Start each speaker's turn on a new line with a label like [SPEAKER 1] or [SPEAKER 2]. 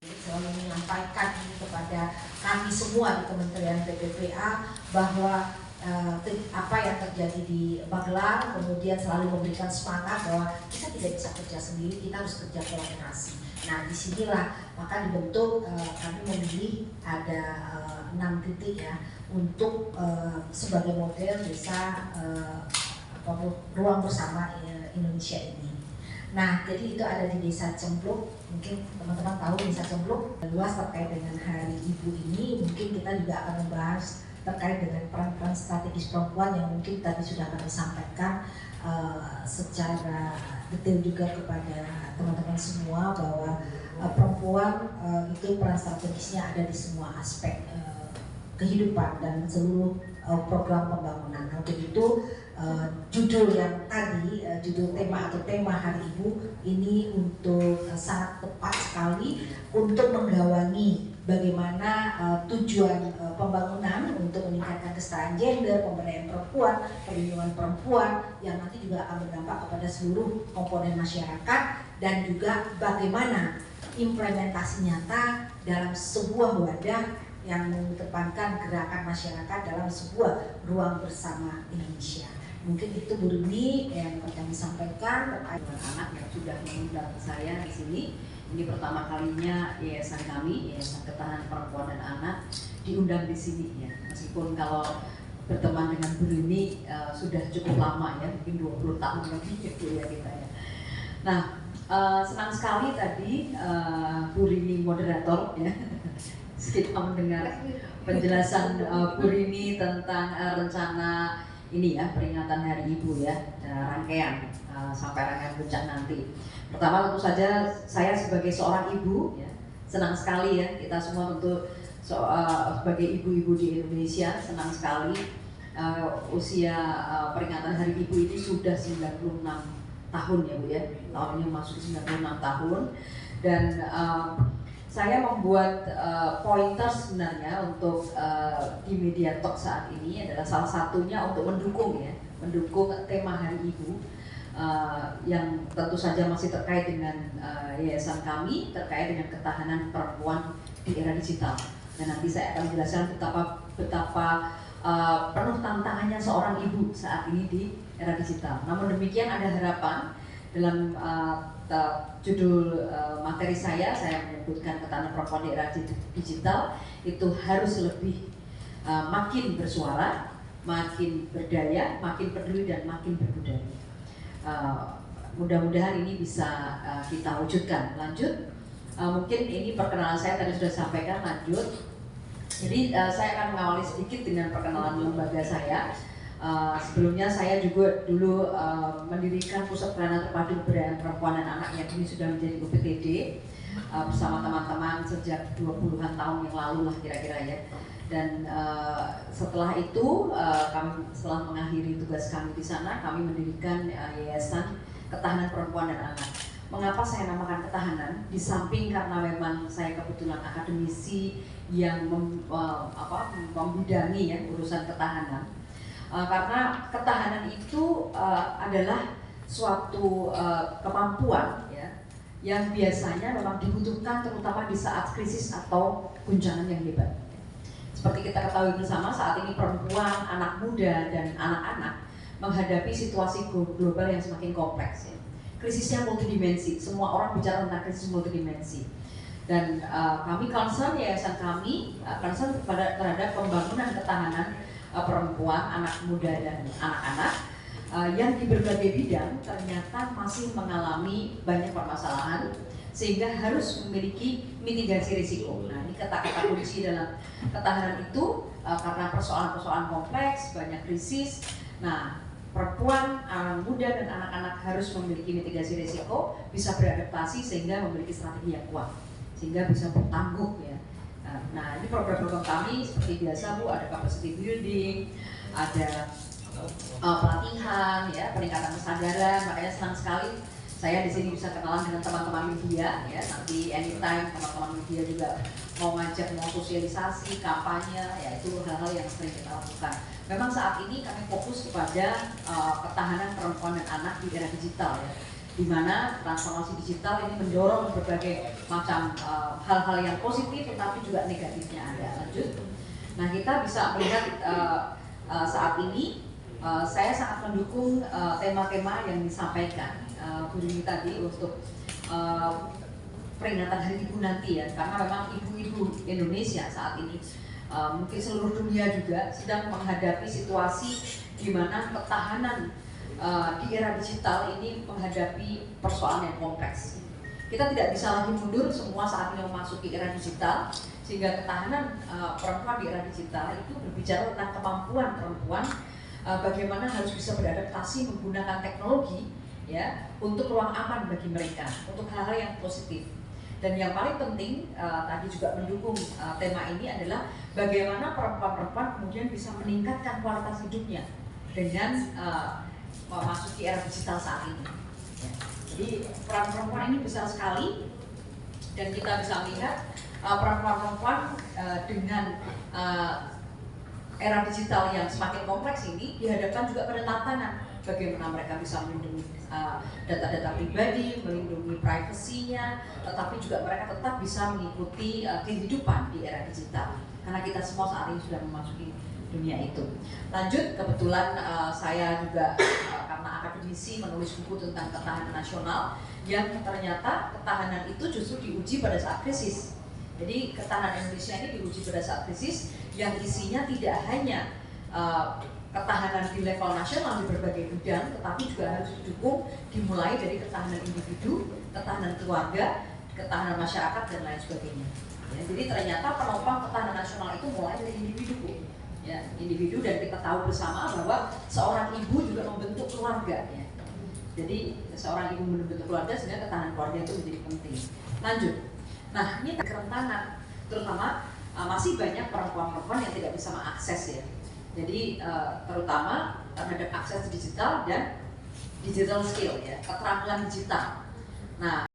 [SPEAKER 1] Selalu menyampaikan kepada kami semua di Kementerian PPPA bahwa apa yang terjadi di Magelang, kemudian selalu memberikan semangat bahwa kita tidak bisa kerja sendiri, kita harus kerja kolaborasi. Nah, disinilah maka dibentuk, kami memilih ada 6 titik ya untuk sebagai model desa ruang bersama Indonesia ini. Nah, jadi itu ada di Desa Cempluk. Mungkin teman-teman tahu Desa Cempluk luas terkait dengan Hari Ibu ini. Mungkin kita juga akan membahas terkait dengan peran-peran strategis perempuan yang mungkin tadi sudah kami sampaikan secara detail juga kepada teman-teman semua bahwa perempuan itu peran strategisnya ada di semua aspek kehidupan dan seluruh program pembangunan. Untuk itu judul yang tadi, judul tema atau tema Hari Ibu ini untuk sangat tepat sekali untuk menggawangi bagaimana tujuan pembangunan untuk meningkatkan kesetaraan gender, pemberdayaan perempuan, perlindungan perempuan yang nanti juga akan berdampak kepada seluruh komponen masyarakat dan juga bagaimana implementasi nyata dalam sebuah wadah yang mengedepankan gerakan masyarakat dalam sebuah ruang bersama Indonesia. Mungkin itu Bu Rini yang kami sampaikan terkait
[SPEAKER 2] dengan anak yang sudah mengundang saya di sini. Ini pertama kalinya yayasan kami, Yayasan Ketahanan Perempuan dan Anak, diundang di sini ya. Meskipun kalau berteman dengan Bu Rini sudah cukup lama ya, mungkin 20 tahun lebih gitu ya kita ya. Nah, senang sekali tadi Bu Rini moderator ya. Kita mendengar penjelasan Bu Rini tentang rencana ini ya, peringatan Hari Ibu ya, rangkaian sampai rangkaian puncak nanti. Pertama tentu saja saya sebagai seorang ibu ya, senang sekali ya, kita semua tentu sebagai ibu-ibu di Indonesia senang sekali usia peringatan Hari Ibu ini sudah 96 tahun ya Bu ya, tahun ini masuk 96 tahun dan saya membuat pointer sebenarnya untuk di Media Talk saat ini adalah salah satunya untuk mendukung tema Hari Ibu yang tentu saja masih terkait dengan yayasan kami terkait dengan ketahanan perempuan di era digital. Dan nanti saya akan menjelaskan betapa penuh tantangannya seorang ibu saat ini di era digital. Namun demikian ada harapan dalam judul materi saya menyebutkan ketahanan perempuan di era digital itu harus lebih makin bersuara, makin berdaya, makin peduli dan makin berbudaya. Mudah-mudahan ini bisa kita wujudkan. Lanjut, mungkin ini perkenalan saya tadi sudah sampaikan. Lanjut, jadi saya akan mengawali sedikit dengan perkenalan lembaga saya. Sebelumnya saya juga dulu mendirikan Pusat Pelayanan Terpadu Pemberdayaan Perempuan dan Anak yang kini sudah menjadi UPTD bersama teman-teman sejak 20-an tahun yang lalu lah kira-kira ya. Dan setelah itu kami setelah mengakhiri tugas kami di sana, kami mendirikan Yayasan Ketahanan Perempuan dan Anak. Mengapa saya namakan ketahanan? Di samping karena memang saya kebetulan akademisi yang membidangi ya urusan ketahanan. Karena ketahanan itu adalah suatu kemampuan ya, yang biasanya memang dibutuhkan terutama di saat krisis atau guncangan yang hebat. Seperti kita ketahui bersama saat ini perempuan, anak muda dan anak-anak menghadapi situasi global yang semakin kompleks ya. Krisisnya multidimensi, semua orang bicara tentang krisis multidimensi. Dan kami concern, yayasan kami concern terhadap pembangunan ketahanan perempuan, anak muda dan anak-anak yang di berbagai bidang ternyata masih mengalami banyak permasalahan sehingga harus memiliki mitigasi risiko. Nah, ini kata-kata kunci dalam ketahanan itu karena persoalan-persoalan kompleks, banyak krisis. Nah, perempuan, anak muda dan anak-anak harus memiliki mitigasi risiko, bisa beradaptasi sehingga memiliki strategi yang kuat, sehingga bisa bertangguh ya. Nah, ini program-program kami seperti biasa Bu, ada capacity building, ada pelatihan, ya, peningkatan kesadaran. Makanya senang sekali saya di sini bisa kenalan dengan teman-teman media, ya. Nanti anytime teman-teman media juga mau ngajak, mau sosialisasi, kampanye, ya itu hal-hal yang sering kita lakukan. Memang saat ini kami fokus kepada ketahanan perempuan dan anak di era digital, ya. di mana transformasi digital ini mendorong berbagai macam hal-hal yang positif, tetapi juga negatifnya ada. Lanjut. Nah, kita bisa melihat saat ini saya sangat mendukung tema-tema yang disampaikan Bu Rini tadi untuk peringatan Hari Ibu nanti ya, karena memang ibu-ibu Indonesia saat ini mungkin seluruh dunia juga sedang menghadapi situasi di mana ketahanan di era digital ini menghadapi persoalan yang kompleks. Kita tidak bisa lagi mundur semua saat ini memasuki era digital, sehingga ketahanan perempuan di era digital itu berbicara tentang kemampuan perempuan bagaimana harus bisa beradaptasi menggunakan teknologi ya untuk ruang aman bagi mereka, untuk hal-hal yang positif. Dan yang paling penting tadi juga mendukung tema ini adalah bagaimana perempuan-perempuan kemudian bisa meningkatkan kualitas hidupnya dengan memasuki era digital saat ini. Ya. Jadi peran perempuan ini besar sekali, dan kita bisa melihat perempuan-perempuan dengan era digital yang semakin kompleks ini dihadapkan juga pada tantangan bagaimana mereka bisa melindungi data-data pribadi, melindungi privasinya, tetapi juga mereka tetap bisa mengikuti kehidupan di era digital, karena kita semua saat ini sudah memasuki dunia itu. Lanjut, kebetulan saya juga karena akademisi menulis buku tentang ketahanan nasional, yang ternyata ketahanan itu justru diuji pada saat krisis. Jadi ketahanan Indonesia ini diuji pada saat krisis yang isinya tidak hanya ketahanan di level nasional di berbagai bidang, tetapi juga harus didukung dimulai dari ketahanan individu, ketahanan keluarga, ketahanan masyarakat, dan lain sebagainya. Ya, jadi ternyata penopang ketahanan nasional itu mulai dari individu, ya, individu, dan kita tahu bersama bahwa seorang ibu juga membentuk keluarga. Ya. Jadi seorang ibu membentuk keluarga sehingga ketahanan keluarga itu menjadi penting. Lanjut. Nah, ini kerentanan, terutama masih banyak perempuan-perempuan yang tidak bisa mengakses ya. Jadi terutama terhadap akses digital dan digital skill ya, keterampilan digital. Nah,